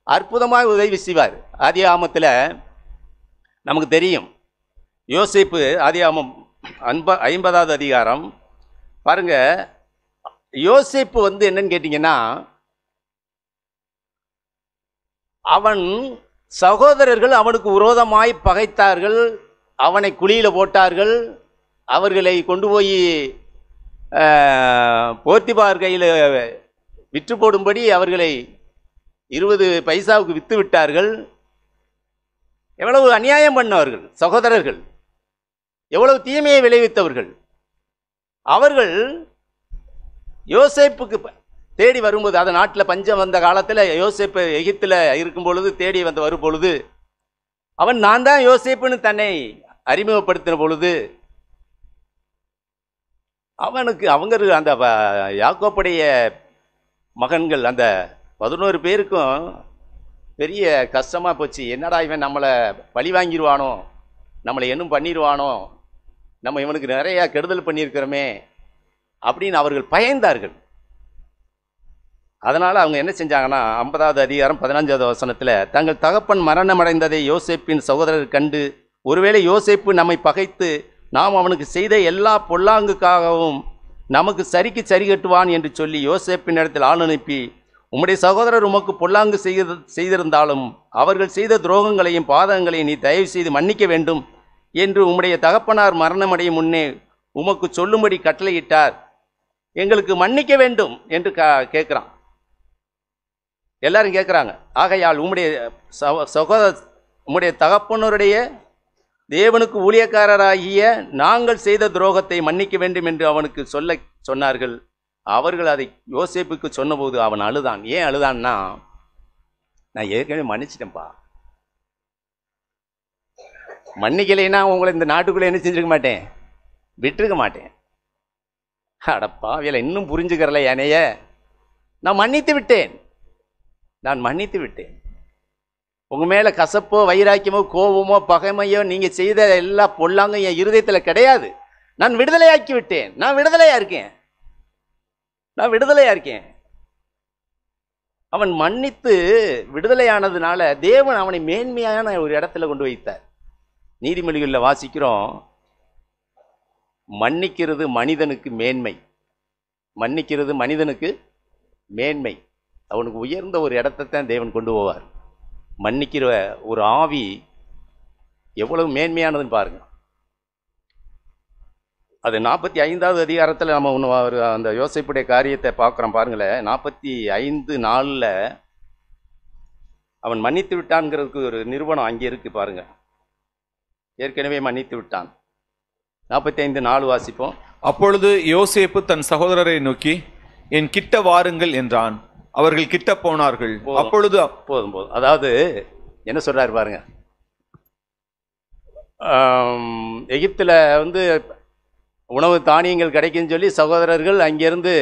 அற்புதமாக உதவி செய்வார். ஆதியாகமத்தில் நமக்கு தெரியும், யோசேப்பு, ஆதியாகமம் 50வது அதிகாரம் பாருங்க. யோசேப்பு என்னன்னு கேட்டீங்கன்னா, அவன் சகோதரர்கள் அவனுக்கு விரோதமாய் பகைத்தார்கள், அவனை குழியில் போட்டார்கள், அவர்களை கொண்டு போய் போர்த்திபார் கையில் விற்று போடும்படி அவர்களை 20 பைசாவுக்கு விற்று விட்டார்கள். எவ்வளவு அநியாயம் பண்ணவர்கள் சகோதரர்கள், எவ்வளவு தீமையை விளைவித்தவர்கள். அவர்கள் யோசேப்புக்கு தேடி வரும்போது, அந்த நாட்டில் பஞ்சம் வந்த காலத்தில் யோசேப்பு எகிப்தில் இருக்கும் பொழுது தேடி வரும் பொழுது, அவன் நான் தான் யோசேப்புன்னு தன்னை அறிமுகப்படுத்தின பொழுது, அவங்க அந்த யாக்கோப்புடைய மகன்கள் அந்த 11 பேருக்கும் பெரிய கஷ்டமாக போச்சு. என்னடா இவன் நம்மளை பழி வாங்கிடுவானோ, நம்மளை இன்னும் பண்ணிடுவானோ, நம்ம இவனுக்கு நிறையா கெடுதல் பண்ணியிருக்கிறோமே அப்படின்னு அவர்கள் பயந்தார்கள். அதனால் அவங்க என்ன செஞ்சாங்கன்னா, 50வது அதிகாரம் 15வது வசனத்தில், தங்கள் தகப்பன் மரணமடைந்ததை யோசேப்பின் சகோதரர் கண்டு, ஒருவேளை யோசேப்பு நம்மை பகைத்து நாம் அவனுக்கு செய்த எல்லா பொல்லாங்குக்காகவும் நமக்கு சரிக்கு சரி கட்டுவான் என்று சொல்லி யோசேப்பின் இடத்தில் ஆள் அனுப்பி, உம்முடைய சகோதரர் உமக்கு பொல்லாங்கு செய்திருந்தாலும் அவர்கள் செய்த துரோகங்களையும் பாதகங்களையும் நீ தயவு செய்து மன்னிக்க வேண்டும் என்று உம்முடைய தகப்பனார் மரணமடையும் முன்னே உமக்கு சொல்லும்படி கட்டளையிட்டார், எங்களுக்கு மன்னிக்க வேண்டும் என்று கேட்குறான். எல்லாரும் கேட்குறாங்க. ஆகையால் உம்முடைய தகப்பனருடைய தேவனுக்கு ஊழியக்காரராகிய நாங்கள் செய்த துரோகத்தை மன்னிக்க வேண்டும் என்று அவனுக்கு சொன்னார்கள். அவர்கள் அதை யோசேப்புக்கு சொன்னபோது அவன் அழுதான். ஏன் அழுதான்னா, நான் ஏற்கனவே மன்னிச்சிட்டேன்ப்பா, மன்னிக்கலைன்னா உங்களை இந்த நாட்டுக்குள்ளே என்ன செஞ்சிருக்க மாட்டேன், விட்டுருக்க மாட்டேன். அடப்பா வேலை இன்னும் புரிஞ்சுக்கிறல என்னைய, நான் மன்னித்து விட்டேன், நான் மன்னித்து விட்டேன். உங்கள் மேலே கசப்போ வைராக்கியமோ கோபமோ பகைமையோ நீங்கள் செய்த எல்லா பொல்லாங்க என் இருதயத்தில் கிடையாது. நான் விடுதலையாக்கி விட்டேன், நான் விடுதலையாக இருக்கேன், நான் விடுதலையாக இருக்கேன். அவன் மன்னித்து விடுதலையானதுனால தேவன் அவனை மேன்மையான ஒரு இடத்துல கொண்டு வைத்தார். நீதிமொழிகளில் வாசிக்கிறோம், மன்னிக்கிறது மனிதனுக்கு மேன்மை, மன்னிக்கிறது மனிதனுக்கு மேன்மை. அவனுக்கு உயர்ந்த ஒரு இடத்தைத்தான் தேவன் கொண்டு போவார். மன்னிக்கிற ஒரு ஆவி எவ்வளவு மேன்மையானதுன்னு பாருங்க. அது 45வது அதிகாரத்தில் நம்ம அந்த யோசேப்புடைய காரியத்தை பார்க்குறோம் பாருங்களேன். 45:4 அவன் மன்னித்து விட்டான்ங்கிறதுக்கு ஒரு நிறுவனம் அங்கே இருக்கு பாருங்க. ஏற்கனவே மன்னித்து விட்டான். 45:4 வாசிப்போம். அப்பொழுது யோசேப்பு தன் சகோதரரை நோக்கி, என் கிட்ட வாருங்கள் என்றான். அவர்கள் கிட்ட போனார்கள். அப்பொழுது போதும். அதாவது என்ன சொல்றாரு பாருங்க, எகிப்தில் உணவு தானியங்கள் கிடைக்குன்னு சொல்லி சகோதரர்கள் அங்கேருந்து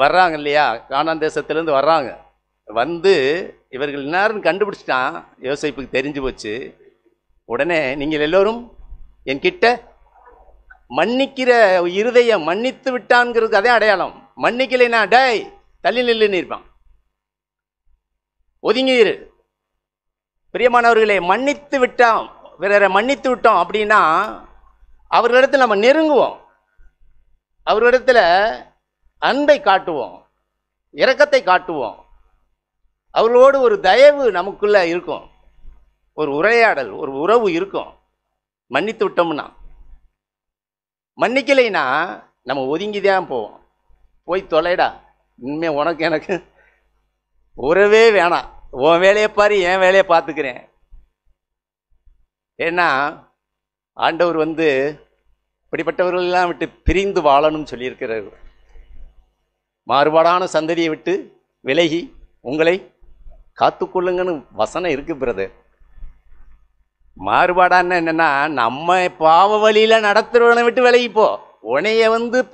வர்றாங்க இல்லையா, கானான் தேசத்திலேருந்து வர்றாங்க. இவர்கள் எல்லாரும் கண்டுபிடிச்சிட்டான். யோசேப்புக்கு தெரிஞ்சு போச்சு. உடனே நீங்கள் எல்லோரும் என்கிட்ட மன்னிக்கிற இருதயம் மன்னித்து விட்டான்ங்கிறது அதே அடையாளம். மன்னிக்கலைன்னா டேய் தள்ளி நில்லுன்னு இருப்பான், ஒதுங்கிரு. பிரியமானவர்களே, மன்னித்து விட்டோம், வேற மன்னித்து விட்டோம் அப்படின்னா அவர்களிடத்தில் நம்ம நெருங்குவோம், அவர்களிடத்தில் அன்பை காட்டுவோம், இரக்கத்தை காட்டுவோம், அவர்களோடு ஒரு தயவு நமக்குள்ள இருக்கும், ஒரு உரையாடல், ஒரு உறவு இருக்கும். மன்னித்து விட்டோம்னா. மன்னிக்கலைன்னா நம்ம ஒதுங்கிதான் போவோம். போய் தொலைடா, இனிமே உனக்கு எனக்கு உறவே வேணாம், உன் வேலையை பாரு, என் வேலையை பார்த்துக்கிறேன். ஏன்னா ஆண்டவர் இப்படிப்பட்டவர்களெல்லாம் விட்டு பிரிந்து வாழணும்னு சொல்லியிருக்கிறார். மாறுபாடான சந்ததியை விட்டு விலகி உங்களை காத்துக்கொள்ளுங்கன்னு வசனம் இருக்கு பிரதர். மாறுபாடான்னு என்னன்னா, நம்ம பாவ வழியில நடத்துறவனை விட்டு விலகிப்போ. உனைய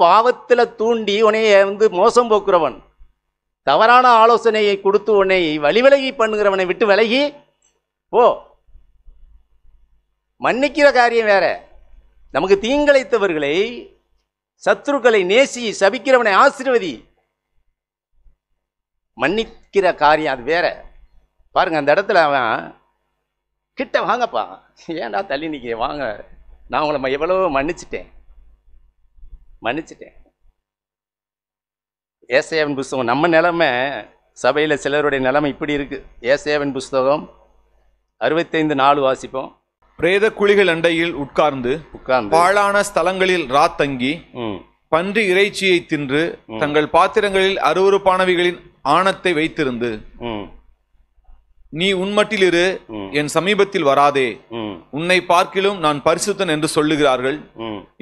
பாவத்தில் தூண்டி உனைய மோசம் போக்குறவன், தவறான ஆலோசனையை கொடுத்து உன்னை வழி விலகி பண்ணுகிறவனை விட்டு விலகி போ. மன்னிக்கிற காரியம் வேற. நமக்கு தீங்கிழைத்தவர்களை, சத்துருக்களை நேசி, சபிக்கிறவனை ஆசீர்வதி. மன்னிக்கிற காரியம் அது வேற. பாருங்க, அந்த இடத்துல அவன் கிட்ட வாங்கப்பா, ஏன்டா தள்ளி நிற்க, வாங்க, நான் உங்களை எவ்வளவோ மன்னிச்சிட்டேன். ஏசாயாவின் புஸ்தகம், நம்ம நிலைமை சபையில் சிலருடைய நிலைமை இப்படி இருக்கு. ஏசாயாவின் புஸ்தகம் 65:4 வாசிப்போம். பிரேத குழிகள் அண்டையில் உட்கார்ந்து பாழான ஸ்தலங்களில் ராத்தங்கி பன்றி இறைச்சியை தின்று தங்கள் பாத்திரங்களில் அருவருப்பானவைகளின் ஆணத்தை வைத்திருந்து, நீ உன்மட்டில் இரு, என் சமீபத்தில் வராதே, உன்னை பார்க்கிலும் நான் பரிசுத்தன் என்று சொல்லுகிறார்கள்.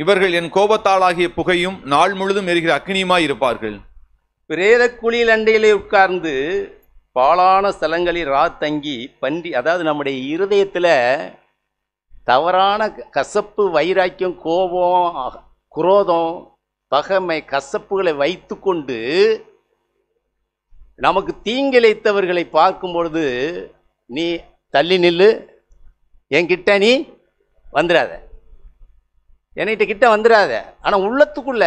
இவர்கள் என் கோபத்தாலாகிய புகையும் நாள் முழுதும் எரிகிற அக்னியுமாய் இருப்பார்கள். பிரேத குழியில் அண்டையிலே உட்கார்ந்து பாழான ஸ்தலங்களில் ராத்தங்கி பன்றி, அதாவது நம்முடைய இருதயத்தில் தவறான கசப்பு, வைராக்கியம், கோபம், குரோதம், பகைமை, கசப்புகளை வைத்து கொண்டு நமக்கு தீங்கிழைத்தவர்களை பார்க்கும் பொழுது நீ தள்ளி நில்லு, என்கிட்ட நீ வந்துடாத, என்கிட்ட கிட்ட வந்துடாத. ஆனால் உள்ளத்துக்குள்ள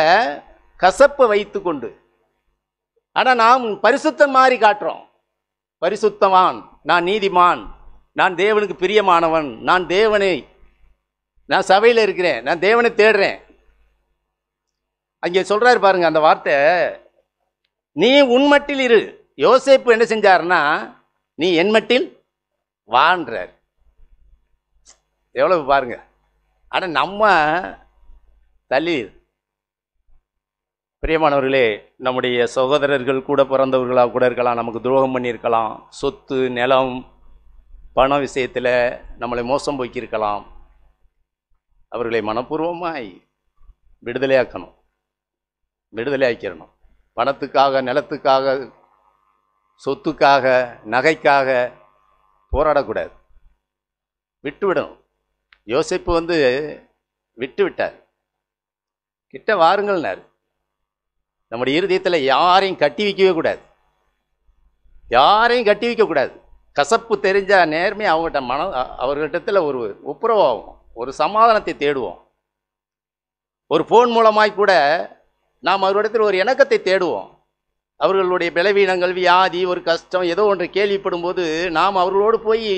கசப்பை வைத்து கொண்டு, ஆனால் நாம் பரிசுத்தம் மாதிரி காட்டுறோம். பரிசுத்தவான், நான் நீதிமான், நான் தேவனுக்கு பிரியமானவன், நான் சபையில் இருக்கிறேன், நான் தேவனை தேடுறேன். அங்கே சொல்றாரு பாருங்க அந்த வார்த்தை, நீ உன்மட்டில் இரு. யோசேப்பு என்ன செஞ்சாருன்னா, நீ என் மட்டில் வான்றார். எவ்வளவு பாருங்க. ஆனால் நம்ம தள்ளி. பிரியமானவர்களே, நம்முடைய சகோதரர்கள் கூட பிறந்தவர்களாக கூட இருக்கலாம், நமக்கு துரோகம் பண்ணியிருக்கலாம், சொத்து, நிலம், பண விஷயத்தில் நம்மளை மோசம் போக்கியிருக்கலாம். அவர்களை மனப்பூர்வமாய் விடுதலையாக்கிடணும். பணத்துக்காக, நிலத்துக்காக, சொத்துக்காக, நகைக்காக போராடக்கூடாது. விட்டுவிடணும். யோசேப்பு விட்டு விட்டார். கிட்ட வாருங்கள்னார். நம்முடைய இருதயத்தில் யாரையும் கட்டி வைக்கவே கூடாது. யாரையும் கட்டி வைக்கக்கூடாது. கசப்பு தெரிஞ்ச நேர்மை அவர்கிட்டத்தில் ஒரு ஒப்புரவாகும், ஒரு சமாதானத்தை தேடுவோம். ஒரு ஃபோன் மூலமாய் கூட நாம் அவரிடத்தில் ஒரு இணக்கத்தை தேடுவோம். அவர்களுடைய பலவீனங்கள், வியாதி, ஒரு கஷ்டம், ஏதோ ஒன்று கேள்விப்படும் போது நாம் அவர்களோடு போய்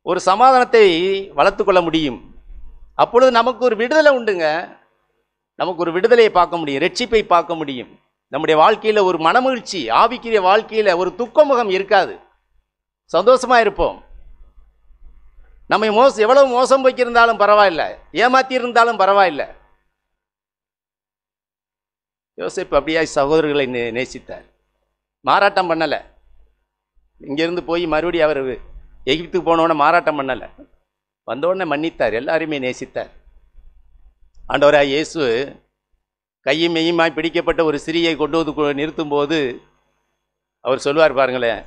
ஒரு சமாதானத்தை வளர்த்து கொள்ள முடியும். அப்பொழுது நமக்கு ஒரு விடுதலை உண்டுங்க. நமக்கு ஒரு விடுதலையை பார்க்க முடியும், ரட்சிப்பை பார்க்க முடியும். நம்முடைய வாழ்க்கையில் ஒரு மனமகிழ்ச்சி, ஆவிக்குரிய வாழ்க்கையில் ஒரு துக்கமுகம் இருக்காது. சந்தோஷமாக இருப்போம். நம்மை எவ்வளவு மோசம் போக்கியிருந்தாலும் பரவாயில்லை, ஏமாத்தி இருந்தாலும் பரவாயில்லை. யோசேப்பு அப்படியா சகோதரர்களை நேசித்தார். மாறாட்டம் பண்ணலை. இங்கேருந்து போய் மறுபடியும் அவர் எகிப்துக்கு போனோடனே மாறாட்டம் பண்ணலை. வந்தோடனே மன்னித்தார், எல்லாருமே நேசித்தார். ஆண்டவராய் இயேசு கையும் மெய்யுமாய் பிடிக்கப்பட்ட ஒரு சிறியை கொண்டு வந்து நிறுத்தும் போது அவர் சொல்லுவார் பாருங்களேன்,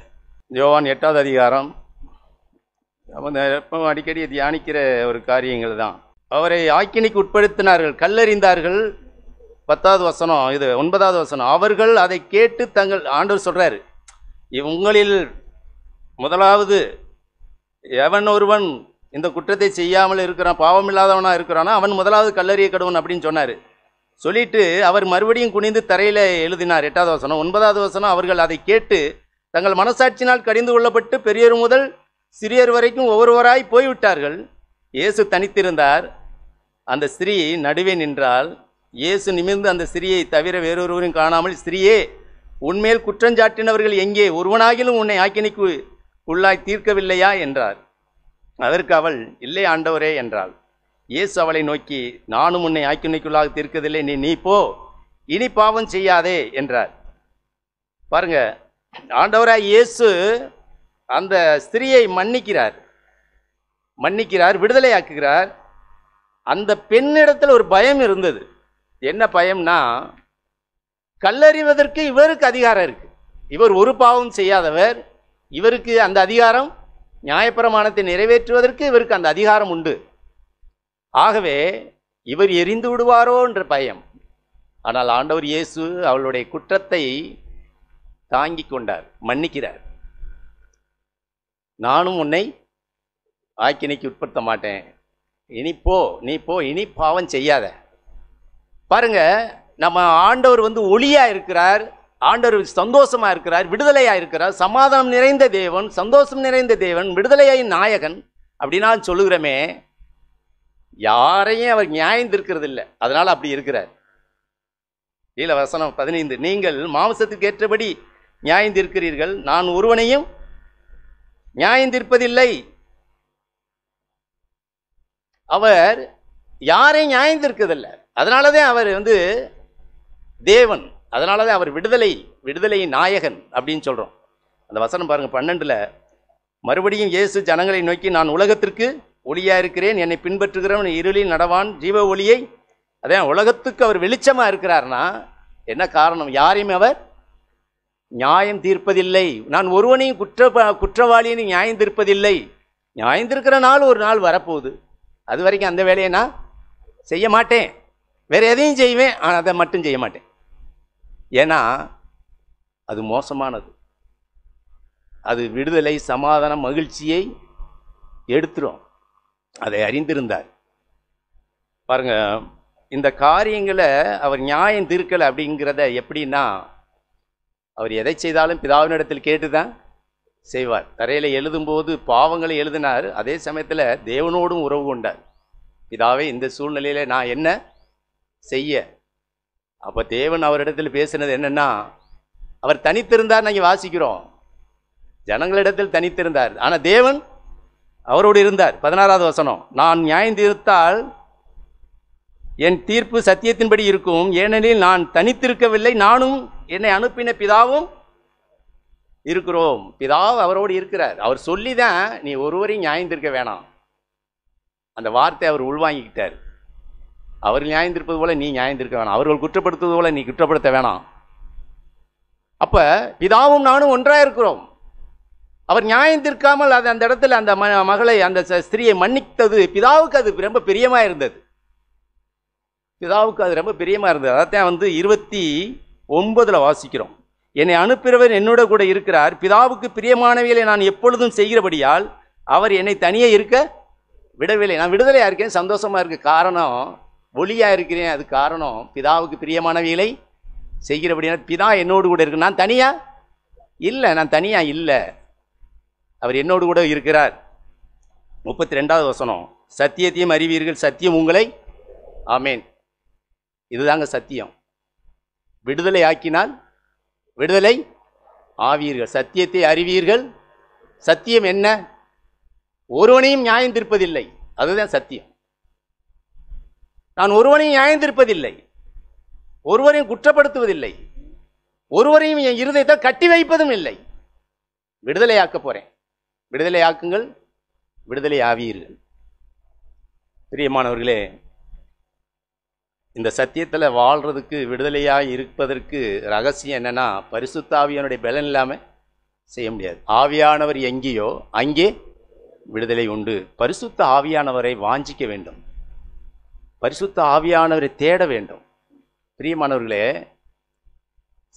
யோவான் 8வது அதிகாரம், எப்போ அடிக்கடி தியானிக்கிற ஒரு காரியங்கள் தான். அவரை ஆக்கினைக்கு உட்படுத்தினார்கள், கல்லறிந்தார்கள். 10வது வசனம், இது 9வது வசனம். அவர்கள் அதை கேட்டு ஆண்டவர் சொல்றாரு, உங்களில் முதலாவது எவன் ஒருவன் இந்த குற்றத்தை செய்யாமல் இருக்கிறான், பாவம் இல்லாதவனா இருக்கிறானோ அவன் முதலாவது கல்லறிய கடவன் அப்படின்னு சொன்னார். சொல்லிட்டு அவர் மறுபடியும் குனிந்து தரையில எழுதினார். 8வது வசனம். 9வது வசனம், அவர்கள் அதை கேட்டு தங்கள் மனசாட்சியினால் கடிந்து கொள்ளப்பட்டு பெரியவர் முதல் சிறியர் வரைக்கும் ஒவ்வொருவராய் போய்விட்டார்கள். இயேசு தனித்திருந்தார். அந்த ஸ்திரீ நடுவே நின்றாள். இயேசு நிமிர்ந்து அந்த ஸ்திரியை தவிர வேறொருவரையும் காணாமல், ஸ்திரியே, உன்மேல் குற்றஞ்சாட்டினவர்கள் எங்கே? ஒருவனாகிலும் உன்னை ஆக்கினைக்கு உள்ளாய் தீர்க்கவில்லையா என்றார். அதற்கு அவள், இல்லை ஆண்டவரே என்றாள். இயேசு அவளை நோக்கி, நானும் உன்னை ஆக்கினைக்குள்ளாக தீர்க்கவில்லை, நீ போ, இனி பாவம் செய்யாதே என்றார். பாருங்க, ஆண்டவராய் இயேசு அந்த ஸ்திரியை மன்னிக்கிறார், விடுதலையாக்குகிறார். அந்த பெண்ணிடத்தில் ஒரு பயம் இருந்தது. என்ன பயம்னா, கல்லறிவதற்கு இவருக்கு அதிகாரம் இருக்கு. இவர் ஒரு பாவம் செய்யாதவர், இவருக்கு அந்த அதிகாரம், நியாயப்பிரமாணத்தை நிறைவேற்றுவதற்கு இவருக்கு அந்த அதிகாரம் உண்டு. ஆகவே இவர் எரிந்து விடுவாரோ என்ற பயம். ஆனால் ஆண்டவர் இயேசு அவளுடைய குற்றத்தை தாங்கிக் கொண்டார், மன்னிக்கிறார். நானும் உன்னை ஆக்கினைக்கு உட்படுத்த மாட்டேன், நீ போ, இனி பாவம் செய்யாத. பாருங்க, நம்ம ஆண்டவர் ஒளியா இருக்கிறார், ஆண்டவர் சந்தோஷமா இருக்கிறார், விடுதலையா இருக்கிறார், சமாதானம் நிறைந்த தேவன், சந்தோஷம் நிறைந்த தேவன், விடுதலையின் நாயகன் அப்படின்னா சொல்லுகிறோமே, யாரையும் அவர் நியாயம் தீர்க்கிறது இல்லை. அதனால அப்படி இருக்கிறார். கீழே வசனம் 15, நீங்கள் மாம்சத்துக்கு ஏற்றபடி நியாயம் தீர்க்கிறீர்கள், நான் ஒருவனையும் நியாயம் தீர்ப்பதில்லை. அவர் யாரையும் நியாயம் தீர்க்கதில்லை. அதனாலதான் அவர் தேவன், அதனாலதான் அவர் விடுதலையின் நாயகன் அப்படின்னு சொல்றோம். அந்த வசனம் பாருங்க 12. மறுபடியும் இயேசு ஜனங்களை நோக்கி, நான் உலகத்திற்கு ஒளியா இருக்கிறேன், என்னை பின்பற்றுகிறவன் இருளில் நடவான், ஜீவ ஒளியை. அதான் உலகத்துக்கு அவர் வெளிச்சமா இருக்கிறார்னா என்ன காரணம்? யாரையும் அவர் நியாயம் தீர்ப்பதில்லை. நான் ஒருவனையும் குற்றவாளியை நியாயம் தீர்ப்பதில்லை. நியாயம் தீர்க்கிற நாள் ஒரு நாள் வரப்போகுது. அது வரைக்கும் அந்த வேலையை நான் செய்ய மாட்டேன். வேற எதையும் செய்வேன், ஆனால் அதை மட்டும் செய்ய மாட்டேன். ஏன்னா அது மோசமானது. அது விடுதலை, சமாதானம், மகிழ்ச்சியை எடுத்துரும். அதை அறிந்திருந்தார். பாருங்க, இந்த காரியங்களை அவர் நியாயம் தீர்க்கலை. அப்படிங்கிறத எப்படின்னா, அவர் எதை செய்தாலும் பிதாவினிடத்தில் கேட்டுதான் செய்வார். தரையில் எழுதும்போது பாவங்களை எழுதினார், அதே சமயத்தில் தேவனோடும் உறவு கொண்டார். பிதாவே, இந்த சூழ்நிலையில நான் என்ன செய்ய? அப்போ தேவன் அவரிடத்தில் பேசினது என்னன்னா, அவர் தனித்திருந்தார். நாங்கள் வாசிக்கிறோம், ஜனங்களிடத்தில் தனித்திருந்தார், ஆனால் தேவன் அவரோடு இருந்தார். 16வது வசனம், நான் நியாயம் தீர்த்தால் என் தீர்ப்பு சத்தியத்தின்படி இருக்கும், ஏனெனில் நான் தனித்திருக்கவில்லை, நானும் என்னை அனுப்பின பிதாவும் இருக்கிறோம். பிதாவும் அவரோடு இருக்கிறார். அவர் சொல்லிதான் நீ ஒருவரையும் நியாயம் தீர்க்க வேணாம், அந்த வார்த்தை அவர் உள்வாங்கிக்கிட்டார். அவர் நியாயம் தீர்ப்பது போல நீ நியாயம் தீர்க்க வேணாம், அவர்கள் குற்றப்படுத்துவது போல நீ குற்றப்படுத்த வேணாம். அப்ப பிதாவும் நானும் ஒன்றா இருக்கிறோம். அவர் நியாயம் தீர்க்காமல் அந்த இடத்துல அந்த மகளை, அந்த ஸ்திரியை மன்னித்தது பிதாவுக்கு அது ரொம்ப பிரியமா இருந்தது. பிதாவுக்கு அது ரொம்ப பிரியமா இருந்தது. அதான் 29 வாசிக்கிறோம், என்னை அனுப்பினவர் என்னோட கூட இருக்கிறார், பிதாவுக்கு பிரியமானவைகளை நான் எப்பொழுதும் செய்கிறபடியால் அவர் என்னை தனியே இருக்க விடவில்லை. நான் விடுதலையா இருக்கேன், சந்தோஷமா இருக்கு. காரணம், ஒளியா இருக்கிறேன். அது காரணம், பிதாவுக்கு பிரியமானவைகளை செய்கிறபடியால் பிதா என்னோடு கூட இருக்கு. நான் தனியா இல்லை, அவர் என்னோடு கூட இருக்கிறார். 32வது வசனம், சத்தியத்தையும் அறிவீர்கள், சத்தியம் உங்களை. ஆமேன். இதுதாங்க சத்தியம். விடுதலை ஆக்கினால் விடுதலை ஆவீர்கள், சத்தியத்தை அறிவீர்கள். சத்தியம் என்ன? ஒருவனையும் நியாயம் தீர்ப்பதில்லை, அதுதான் சத்தியம். நான் ஒருவனையும் நியாயம் தீர்ப்பதில்லை, ஒருவரையும் குற்றப்படுத்துவதில்லை, ஒருவரையும் என் இருதயத்தை கட்டி வைப்பதும் இல்லை. விடுதலையாக்க போறேன். விடுதலையாக்குங்கள், விடுதலை ஆவீர்கள். பிரியமானவர்களே, இந்த சத்தியத்தில் வாழ்றதுக்கு, விடுதலையாக இருப்பதற்கு ரகசியம் என்னன்னா, பரிசுத்த ஆவியானுடைய பலன் இல்லாமல் செய்ய முடியாது. ஆவியானவர் எங்கேயோ அங்கே விடுதலை உண்டு. பரிசுத்த ஆவியானவரை வாஞ்சிக்க வேண்டும், பரிசுத்த ஆவியானவரை தேட வேண்டும். பிரியமானவர்களே,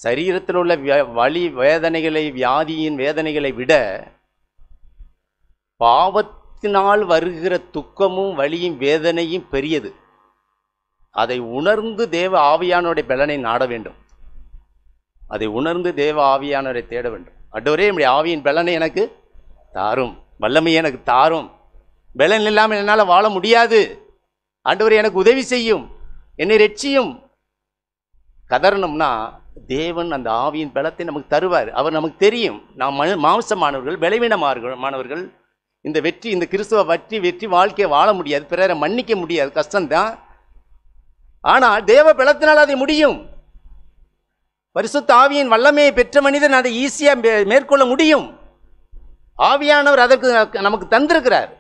சரீரத்தில் உள்ள வலி வேதனைகளை, வியாதியின் வேதனைகளை விட பாவத்தினால் வருகிற துக்கமும் வலியும் வேதனையும் பெரியது. அதை உணர்ந்து தேவ ஆவியானோடைய பலனை நாட வேண்டும், அதை உணர்ந்து தேவ ஆவியானவரை தேட வேண்டும். ஆண்டவரே, நம்முடைய ஆவியின் பலனை எனக்கு தாரும், வல்லமையை எனக்கு தாரும். பலன் இல்லாமல் என்னால் வாழ முடியாது. ஆண்டவரே, எனக்கு உதவி செய்யும், என்னை ரட்சியும். கதறணும்னா தேவன் அந்த ஆவியின் பலத்தை நமக்கு தருவார். அவர் நமக்கு தெரியும், நாம் மாம்சமானவர்கள், பலவீனமானவர்கள். இந்த கிறிஸ்துவ வெற்றி வாழ்க்கையை வாழ முடியாது, பிறரை மன்னிக்க முடியாது, கஷ்டம்தான். ஆனால் தேவ பலத்தினால் அதை முடியும். பரிசுத்த ஆவியின் வல்லமையை பெற்ற மனிதன் அதை ஈஸியா மேற்கொள்ள முடியும். ஆவியானவர் அதற்கு நமக்கு தந்திருக்கிறார்.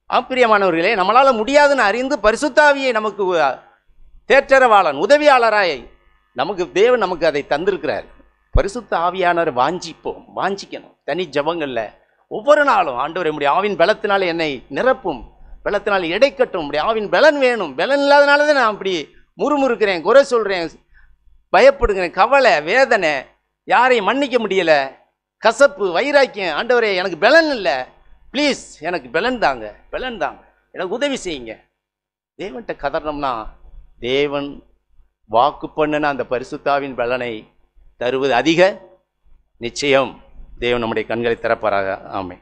ஆப்பிரியமானவர்களே, நம்மளால முடியாதுன்னு அறிந்து பரிசுத்த ஆவியை நமக்கு தேற்றரவாளன், உதவியாளராய் நமக்கு தேவன் நமக்கு அதை தந்திருக்கிறார். பரிசுத்த ஆவியானவரை வாஞ்சிக்கணும். தனி ஜபங்கள்ல ஒவ்வொரு நாளும், ஆண்டவர் என்னுடைய ஆவின் பலத்தினால என்னை நிரப்பும், பலத்தினால் எடைக்கட்டும், நம்முடைய ஆவின் பலன் வேணும். பலன் இல்லாதனால தான் நான் அப்படி முறுமுறுக்கிறேன், குறை சொல்கிறேன், பயப்படுகிறேன், கவலை, வேதனை, யாரையும் மன்னிக்க முடியல, கசப்பு, வைராக்கியம். ஆண்டவரே எனக்கு பலன் இல்லை, ப்ளீஸ் எனக்கு பலன் தாங்க, எனக்கு உதவி செய்யுங்க. தேவன்கிட்ட கதறணும்னா தேவன் வாக்கு பண்ணின அந்த பரிசுத்தாவின் பலனை தருவது அதிக நிச்சயம். தேவன் நம்முடைய கண்களை திறப்பாராக. ஆமென்.